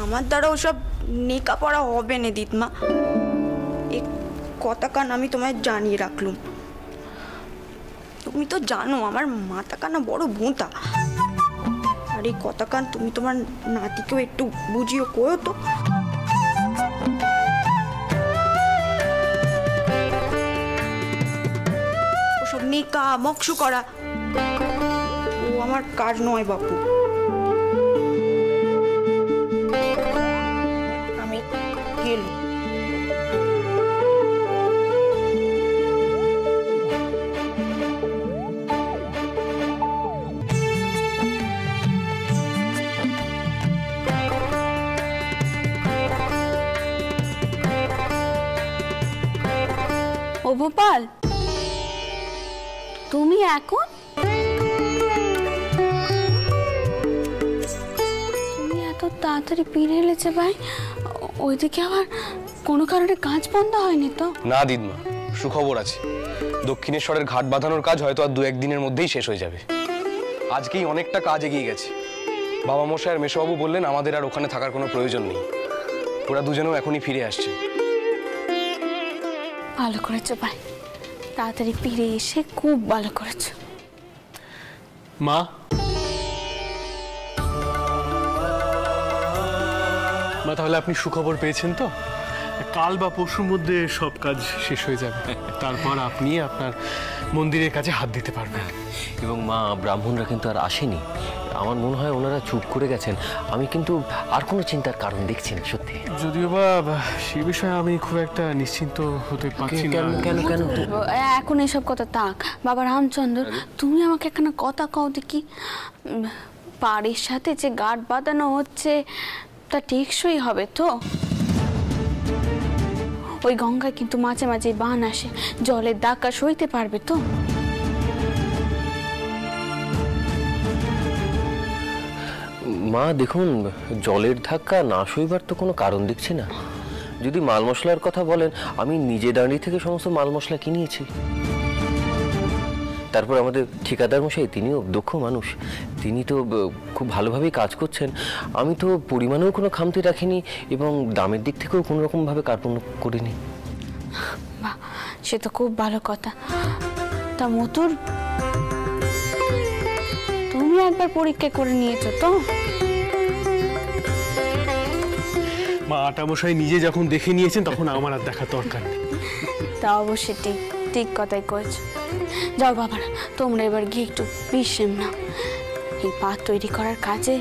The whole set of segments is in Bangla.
আমার দ্বারা ওসব লেখাপড়া হবে না দিদমা। এই কথা কান আমি তোমায় জানিয়ে রাখলুম। তুমি তো জানো আমার মাথা কানা বড় ভোঁতা। আর এই কথা কান তুমি তোমার নাতিকেও একটু বুঝিও করো তো। ওসব নিকা মকসু করা ও আমার কাজ নয় বাপু। আমি গেলাম। ও গোপাল, তুমি এখন তুমি এত তাড়াতাড়ি ফিরে এলেছে ভাই? ওইদিকে আবার কোনো কারণে কাজ বন্ধ হয়নি তো? না দিদমা, সুখবর আছে। দক্ষিণেশ্বরের ঘাট বাঁধানোর কাজ হয়তো আর 2-1 দিনের মধ্যেই শেষ হয়ে যাবে। আজকেই অনেকটা কাজ এগিয়ে গেছে। বাবা মশাই আর মেশোবাবু বললেন আমাদের আর ওখানে থাকার কোনো প্রয়োজন নেই। ওরা দুজনেও এখনই ফিরে আসছে। ভালো করেছো ভাই, তাড়াতাড়ি ফিরে এসে খুব ভালো করেছো। মা, তাহলে আপনি সুখবর পেয়েছেন তো? কাল বা পরশুর মধ্যে সব কাজ শেষ হয়ে যাবে। তারপর আপনি আপনার মন্দিরের কাজে হাত দিতে পারবেন। এবং মা, ব্রাহ্মণরা কিন্তু আর আসেনি। আমার মনে হয় ওনারা চুপ করে গেছেন। আমি কিন্তু আর কোনো চিন্তার কারণ দেখছি না সত্যি। যদিও বা সেই বিষয়ে আমি খুব একটা নিশ্চিন্ত হতে পারছি না। কেন কেন এখন এসব কথা থাক। বাবা রামচন্দ্র, তুমি আমাকে একটা কথা কও দেখি, বাড়ির সাথে যে গাঁট বাঁধানো হচ্ছে তা টেকসই হবে তো? ওই গঙ্গায় কিন্তু মাঝে মাঝে বান আসে, জলের ধাক্কা সইতে পারবে তো? মা দেখুন, জলের ধাক্কা না সইবার তো কোনো কারণ দেখছি না। যদি মাল মশলার কথা বলেন, আমি নিজে দাঁড়িয়ে থেকে সমস্ত মাল মশলা কিনিয়েছি। তারপর আমাদের ঠিকাদার মশাই, তিনিও দক্ষ মানুষ, তিনি তো খুব ভালোভাবেই কাজ করছেন। আমি তো পরিমাণেও কোনো খামতি রাখিনি এবং দামের দিক থেকেও কোনো রকমভাবে কার্পণ্য করিনি। বাহ, সে তো খুব ভালো কথা। তা মতুর, তুমি একবার পরীক্ষা করে নিয়েছো তো? মা, আটামশাই নিজে যখন দেখে নিয়েছেন তখন আমার আর দেখার দরকার নেই। তা অবশ্যই ঠিক ঠিক কথাই কয়েছো। যাও বাবারা, তোমরা এবার গিয়ে একটু বিশ্রাম নাও। এই পাত তৈরি করার কাজে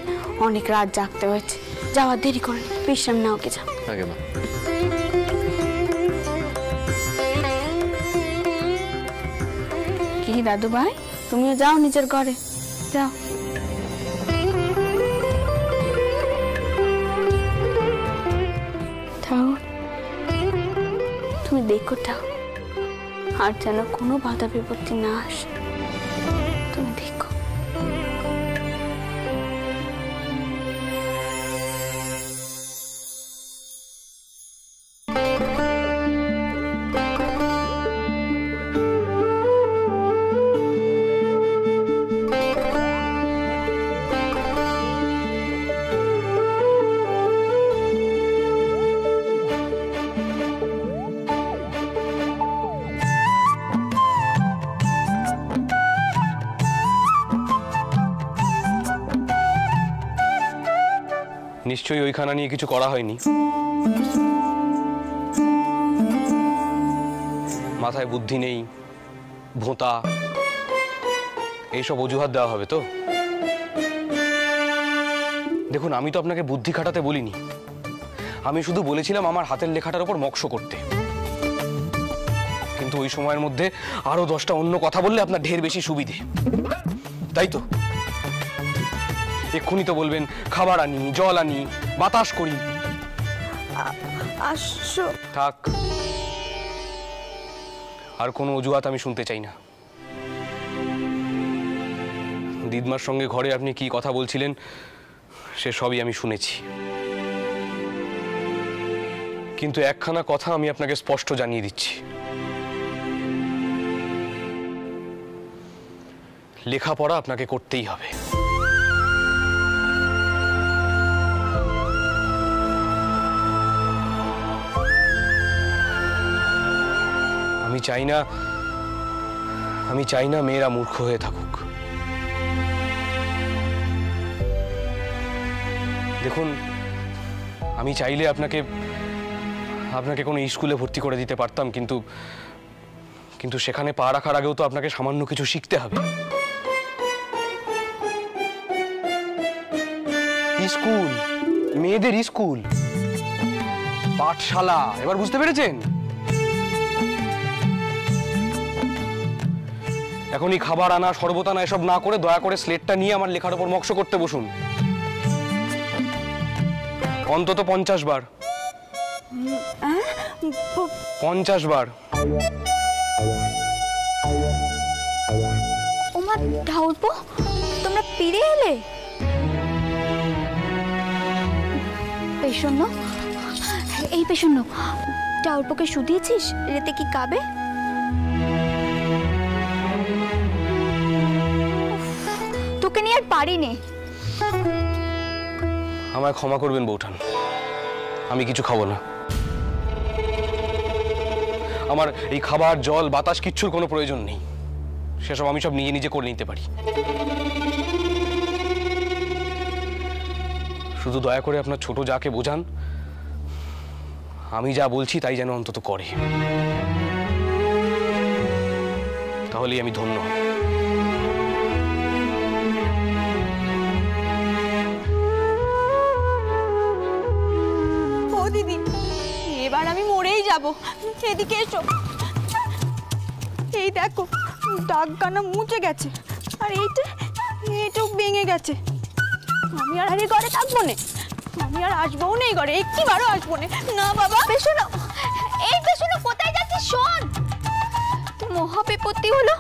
অনেক রাত জাগতে হয়েছে। যাওয়ার দেরি করে বিশ্রাম নাও, কে যাও আগে মা। কি দাদু ভাই, তুমিও যাও নিজের ঘরে, যাও। তুমি দেখো ঠাও, আর যেন কোনো বাধা বিপত্তি না আসে। তুমি দেখো। নিশ্চয়ই ওইখানা নিয়ে কিছু করা হয়নি। মাথায় বুদ্ধি নেই, ভোঁতা, এইসব অজুহাত দেওয়া হবে তো? দেখুন, আমি তো আপনাকে বুদ্ধি খাটাতে বলিনি। আমি শুধু বলেছিলাম আমার হাতের লেখাটার উপর মকশ করতে। কিন্তু ওই সময়ের মধ্যে আরো 10টা অন্য কথা বললে আপনার ঢের বেশি সুবিধে, তাই তো? এক্ষুনি তো বলবেন খাবার আনি, জল আনি, বাতাস করি। থাক, আর কোনো অজুহাত আমি শুনতে চাই না। দিদমার সঙ্গে ঘরে আপনি কি কথা বলছিলেন সে সবই আমি শুনেছি। কিন্তু একখানা কথা আমি আপনাকে স্পষ্ট জানিয়ে দিচ্ছি, লেখাপড়া আপনাকে করতেই হবে। চাই না মেয়েরা মূর্খ হয়ে থাকুক। দেখুন, আমি চাইলে আপনাকে কোনো স্কুলে ভর্তি করে দিতে পারতাম, কিন্তু সেখানে পা রাখার আগেও তো আপনাকে সামান্য কিছু শিখতে হবে। স্কুল, মেয়েদের স্কুল, পাঠশালা, এবার বুঝতে পেরেছেন? এখনই খাবার আনা, শরবত আনা এসব না করে দয়া করে স্লেটটা নিয়ে আমার লেখার উপর মক্স করতে বসুন, অন্তত 50 বার। 50 বার। ওমা ঠাকুরপো, তোমরা ফিরে এলে? পেশন্য, এই পেশন্য, ঠাকুরপোকে শুধিয়েছিস? রেতে কি কাবে? তোকে নিয়ে আর পারি নে। আমায় ক্ষমা করবেন বৌঠান, আমি কিছু খাবো না। আমার এই খাবার, জল, বাতাস কিচ্ছুর কোনো প্রয়োজন নেই, সেসব আমি সব নিজে নিজে করে নিতে পারি। শুধু দয়া করে আপনার ছোট যাকে বোঝান, আমি যা বলছি তাই যেন অন্তত করে, তাহলেই আমি ধন্য হব। ও দিদি, এবার আমি মরেই যাব। এদিকে এসো। এই দেখো, দাগখানা মুছে গেছে, আর এইটাও ভেঙে গেছে। আমি আর এই ঘরে থাকবো না, আমি আর আসবো না এই ঘরে, একটিবারও আসবো না। না বাবা। পেশন্য, এই পেশন্য কোথায় যাচ্ছিস? শোন, মহা বিপত্তি হলো।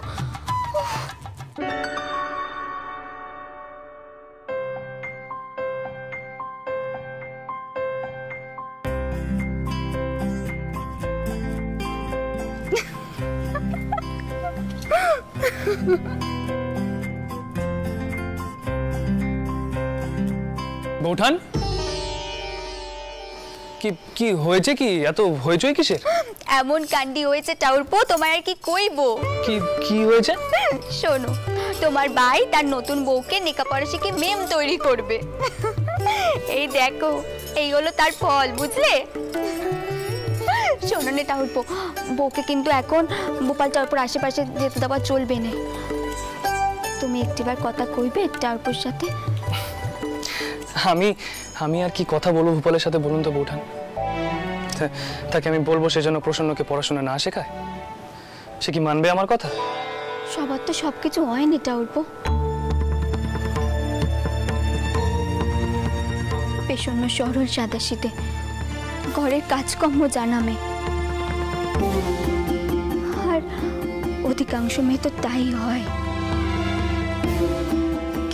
বৌঠান, কি হয়েছে? কি এত হইচই কিসের? এমন কাণ্ডি হয়েছে ঠাকুরপো, তোমার আর কি কইবো। কি হয়েছে? শোনো, তোমার ভাই তার নতুন বউকে লেখাপড়া শিখে মেম তৈরি করবে। এই দেখো, এই হলো তার ফল, বুঝলে? শোনো নে ঠাকুরপো, বউকে কিন্তু এখন গোপাল ঠাকুরপুর আশেপাশে যেতে দেওয়া চলবে না। তুমি একটিবার কথা কইবে ঠাকুরপুর সাথে? আমি আর কি কথা বলবো ভূপালের সাথে বলুন তো বৌঠান? তাকে আমি বলবো সেজন্য প্রসন্নকে পড়াশোনা না শেখায়? সে কি মানবে আমার কথা? সবার তো সবকিছু হয়নি ঠাকুরপো। পেশন্য সরল সাদাশীতে ঘরের কাজকর্ম জানামে, আর অধিকাংশ মেয়ে তো তাই হয়।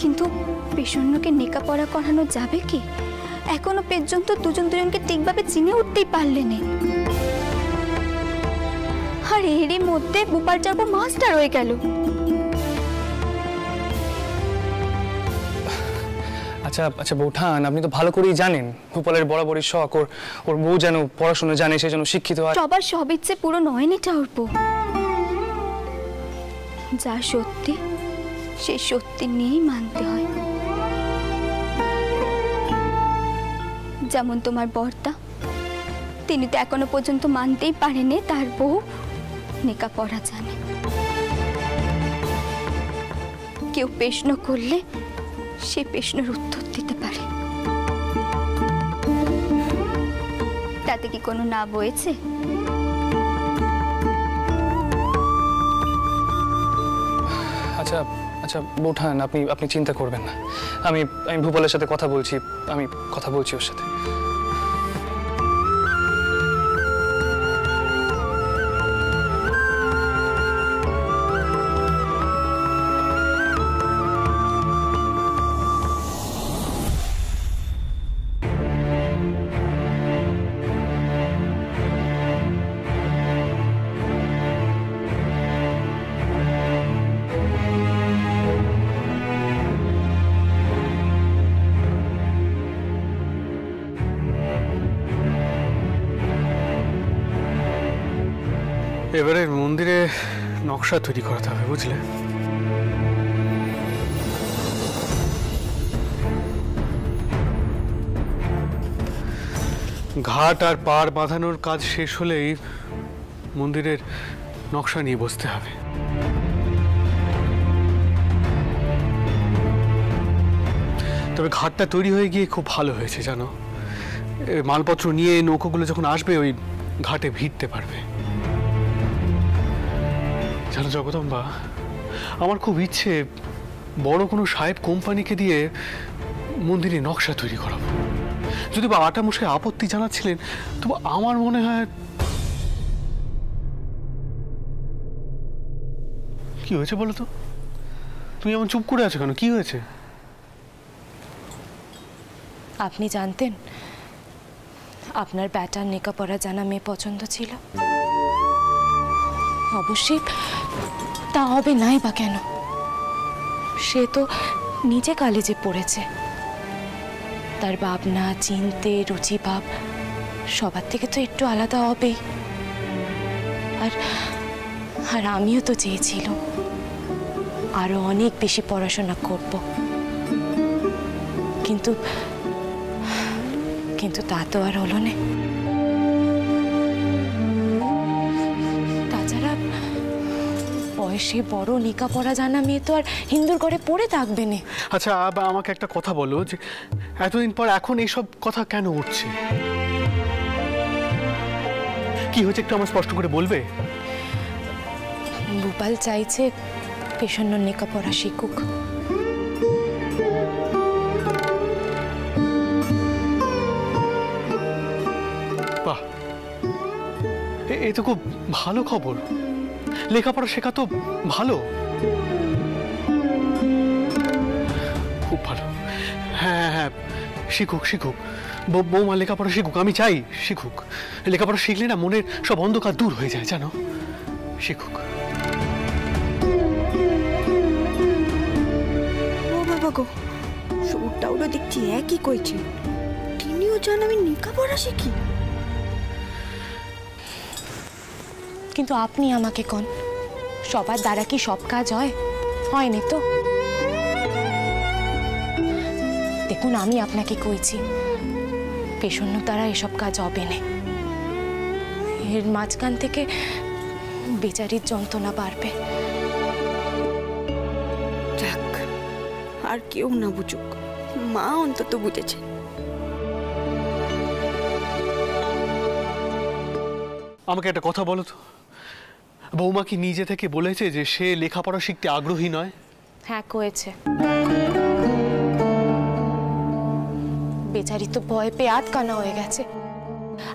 কিন্তু পেশন্যকে লেখাপড়া করানো যাবে কি? এখনো পর্যন্ত দুজনকে ঠিকভাবে চিনে উঠতেই পারলে না। আর এরই মধ্যে গোপাল ঠাকুর মাস্টার হয়ে গেল। আচ্ছা বৌঠান, আপনি তো ভালো করেই জানেন ভূপালের বরাবরই শখ ওর বউ যেন পড়াশোনা জানে, সে যেন শিক্ষিত হয়। সবার সব ইচ্ছে পূরণ হয়নি ঠাকুরপো। যা সত্যি সে সত্যি নিয়েই মানতে হয়। যেমন তোমার বর্তা, তিনি তো এখনো পর্যন্ত মানতেই পারেনি তার বউ লেখাপড়া জানে। কেউ প্রশ্ন করলে সে প্রশ্নের উত্তর দিতে পারে, তাতে কি কোনো না বয়েছে? আচ্ছা বৌঠান, আপনি চিন্তা করবেন না। আমি ভূপালের সাথে কথা বলছি, ওর সাথে। এবারে মন্দিরে নকশা তৈরি করাতে হবে, বুঝলে? ঘাট আর পার বাঁধানোর কাজ শেষ হলেই মন্দিরের নকশা নিয়ে বসতে হবে। তবে ঘাটটা তৈরি হয়ে গিয়ে খুব ভালো হয়েছে জানো। মালপত্র নিয়ে নৌকোগুলো যখন আসবে ওই ঘাটে ভিড়তে পারবে। জানো জগদম্বা, আমার খুব ইচ্ছে বড় কোনো সাহেব কোম্পানিকে দিয়ে মন্দিরে নকশা তৈরি করাবো। যদি বা আটামশাই আপত্তি জানাচ্ছিলেন, তবু আমার মনে হয়। কি হয়েছে বলো তো? তুমি এমন চুপ করে আছো কেন? কি হয়েছে? আপনি জানতেন আপনার ব্যাটার লেখাপড়া জানা মেয়ে পছন্দ ছিল? অবশ্যই তা হবে নাই বা কেন, সে তো নিজে কলেজে পড়েছে। তার ভাবনা চিনতে রুচি ভাব সবার থেকে তো একটু আলাদা হবেই। আর আমিও তো চেয়েছিলাম আরো অনেক বেশি পড়াশোনা করব, কিন্তু কিন্তু তা তো আর হলো না। তাছাড়া বয়সে বড় লেখাপড়া জানা মেয়ে তো আর হিন্দুর ঘরে পড়ে থাকবে না। আচ্ছা, আমাকে একটা কথা বলো, যে এতদিন পর এখন এইসব কথা কেন উঠছে? কি হয়েছে একটু আমার স্পষ্ট করে বলবে? ভূপাল চাইছে পেশন্য লেখাপড়া শিখুক। বাহ, এ তো খুব ভালো খবর। লেখাপড়া শেখা তো ভালো, খুব ভালো। হ্যাঁ হ্যাঁ, শিখুক শিখুক, বৌমা লেখাপড়া শিখুক। আমি চাই শিখুক। লেখাপড়া শিখলে না মনের সব অন্ধকার দূর হয়ে যায় জানো। শিখুক। ও বাবা গো, সৌটাও দেখছি একই কইছে। তিনিও চান আমি লেখাপড়া শিখি। কিন্তু আপনি আমাকে কোন, সবার দ্বারা কি সব কাজ হয়? হয়নি তো। দেখুন, আমি আপনাকে কইছি পেশন্য দ্বারা এসব কাজ হবে না। এর মাঝখান থেকে বেচারির যন্ত্রণা বাড়বে। যাক, আর কেউ না বুঝুক, মা অন্তত বুঝেছে। আমাকে একটা কথা বলো তো, বৌমা কি নিজে থেকে বলেছে যে সে লেখাপড়া শিখতে আগ্রহী নয়? হ্যাঁ, কয়েছে। বেচারি তো ভয় পেয়ে আটকানা হয়ে গেছে।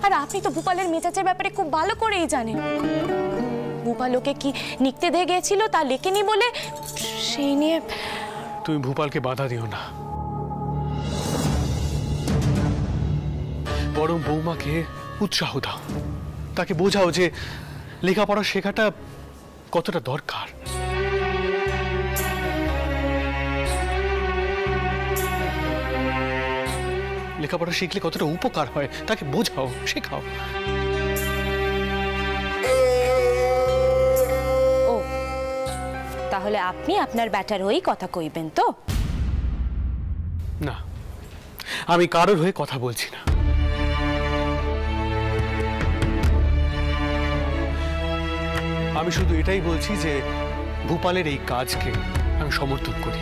আর আপনি তো ভূপালের মেজাজের ব্যাপারে খুব ভালো করেই জানেন। ভূপাল ওকে কি লিখতে দিয়ে গিয়েছিল তা লেখেনি বলে সেই নিয়ে। তুমি ভূপালকে বাধা দিও না, বরং বৌমাকে উৎসাহ দাও। তাকে বোঝাও যে লেখাপড়া শেখাটা কতটা দরকার। লেখাপড়া শিখলে কতটা উপকার হয় তাকে বোঝাও, শেখাও। ও, তাহলে আপনি আপনার ব্যাটার হয়েই কথা কইবেন তো? না, আমি কারোর হয়ে কথা বলছি না। আমি শুধু এটাই বলছি যে ভূপালের এই কাজকে আমি সমর্থন করি।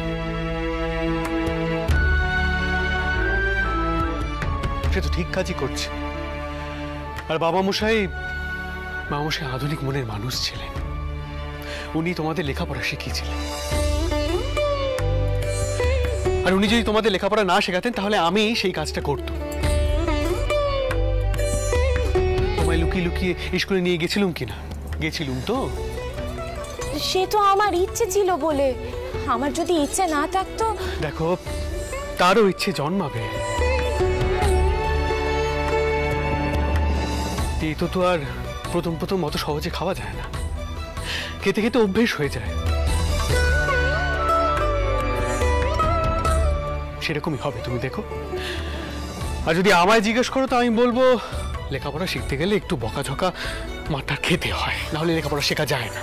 সে তো ঠিক কাজই করছে। আর মামামশাই আধুনিক মনের মানুষ ছিলেন। উনি তোমাদের লেখাপড়া শিখিয়েছিলেন। আর উনি যদি তোমাদের লেখাপড়া না শেখাতেন তাহলে আমি সেই কাজটা করতাম। তোমায় লুকিয়ে লুকিয়ে স্কুলে নিয়ে গেছিলাম কিনা? গেছিলুম তো। সে তো আমার ইচ্ছে ছিল বলে। আমার যদি ইচ্ছে না থাকতো। দেখো, তারও ইচ্ছে জন্মাবে। তেতো তো আর প্রথম প্রথম অত সহজে খাওয়া যায় না। খেতে খেতে অভ্যেস হয়ে যায়। সেরকমই হবে, তুমি দেখো। আর যদি আমায় জিজ্ঞেস করো তো আমি বলবো লেখাপড়া শিখতে গেলে একটু বকাঝকা মারটা খেতে হয়, নাহলে লেখাপড়া শেখা যায় না।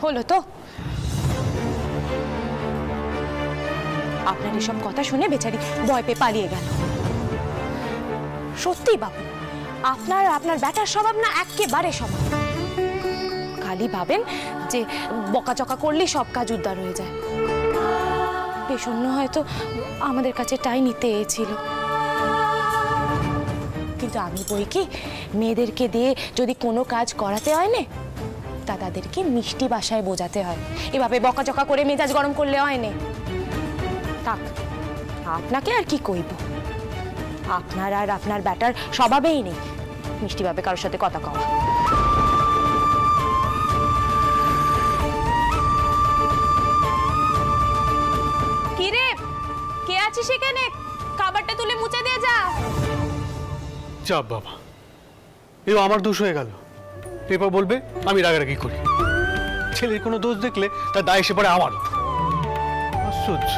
হলো তো, আপনার এসব কথা শুনে বেচারি ভয় পেয়ে পালিয়ে গেল। সত্যি বাবু, আপনার ব্যাটার স্বভাব না একেবারে সমান। খালি ভাবেন যে বকাচকা করলেই সব কাজ উদ্ধার হয়ে যায়। পেশন্য হয়তো আমাদের কাছে টাই নিতে এসেছিল, কিন্তু আমি বই কি মেয়েদেরকে দিয়ে যদি কোনো কাজ করাতে হয় না, তা তাদেরকে মিষ্টি ভাষায় বোঝাতে হয়। এভাবে বকাচকা করে মেজাজ গরম করলে হয় না। থাক, আপনাকে আর কি কইব, আপনার আর আপনার ব্যাটার স্বভাবেই নেই মিষ্টিভাবে কারোর সাথে কথা কওয়া। কি রে, কে আছিস সেখানে? খাবারটা তুলে মুছে দিয়ে যা। চাপ বাবা, এবার আমার দোষ হয়ে গেল। এরপর বলবে আমি রাগারাগি করি। ছেলের কোনো দোষ দেখলে তার দায় এসে পড়ে আমারও। আশ্চর্য।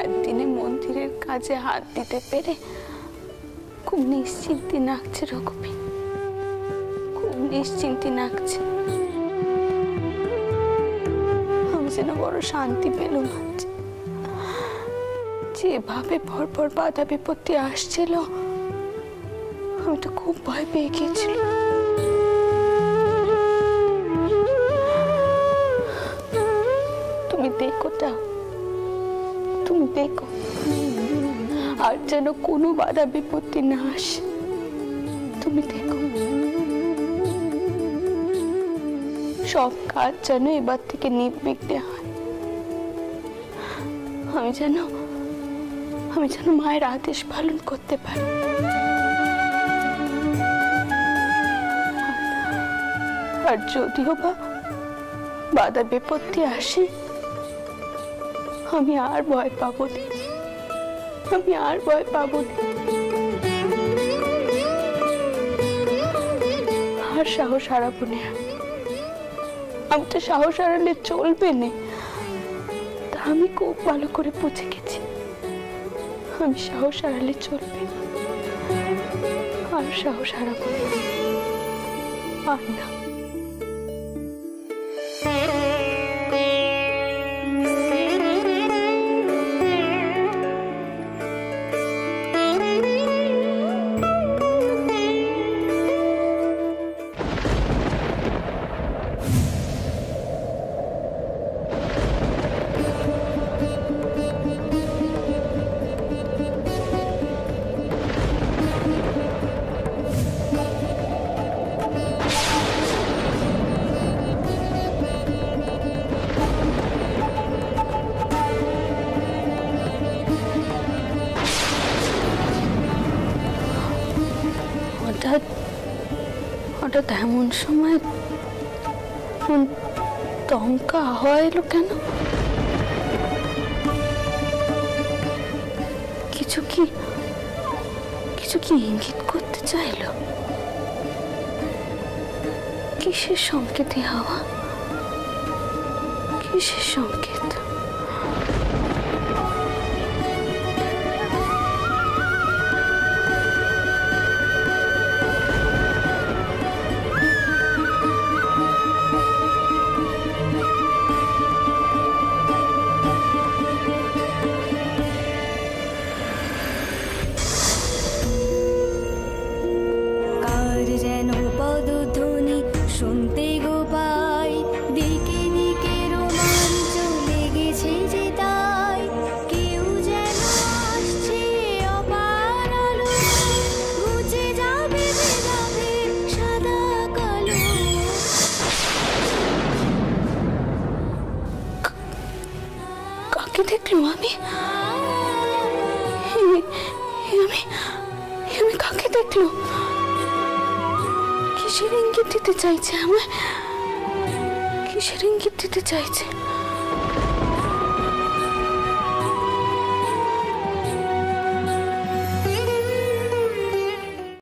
একদিনে মন্দিরের কাজে হাত দিতে পেরে খুব নিশ্চিন্তি লাগছে রঘুবীর, খুব নিশ্চিন্তি লাগছে। আমি যেন বড় শান্তি পেলাম। যেভাবে পরপর বাধা বিপত্তি আসছিল, আমি তো খুব ভয় পেয়ে গিয়েছিলাম। তুমি দেখো তা, তুমি দেখো, আর যেন কোনো বাধা বিপত্তি না আসে। তুমি দেখো, সব কাজ যেন এবার থেকে নির্বিঘ্নে হয়। আমি যেন মায়ের আদেশ পালন করতে পারি। আর যদিও বা বাধা বিপত্তি আসে, আমি আর ভয় পাবো না, আমি আর ভয় পাবো না। আর সাহস হারাবো না। আমি তো সাহস হারালে চলবে না, তা আমি খুব ভালো করে বুঝে গেছি। আমি সাহস হারালে চলবে না, আর সাহস হারাবো না, আর না। হঠাৎ এমন সময় দমকা আওয়াজ এলো কেন? কিছু কি ইঙ্গিত করতে চাইলো? কিসের সংকেত হাওয়া? কিসের সংকেত? যেন পদ সে যে তাই কেউ যেন আসছে অপার আলো, ঘুচে যাবে ভেদাভেদ সাদা কালো। কাকে দেখলাম আমি? আমি কাকে দেখলাম? কিসের ইঙ্গিত দিতে চাইছে আমায়? কিসের ইঙ্গিত দিতে চাইছে?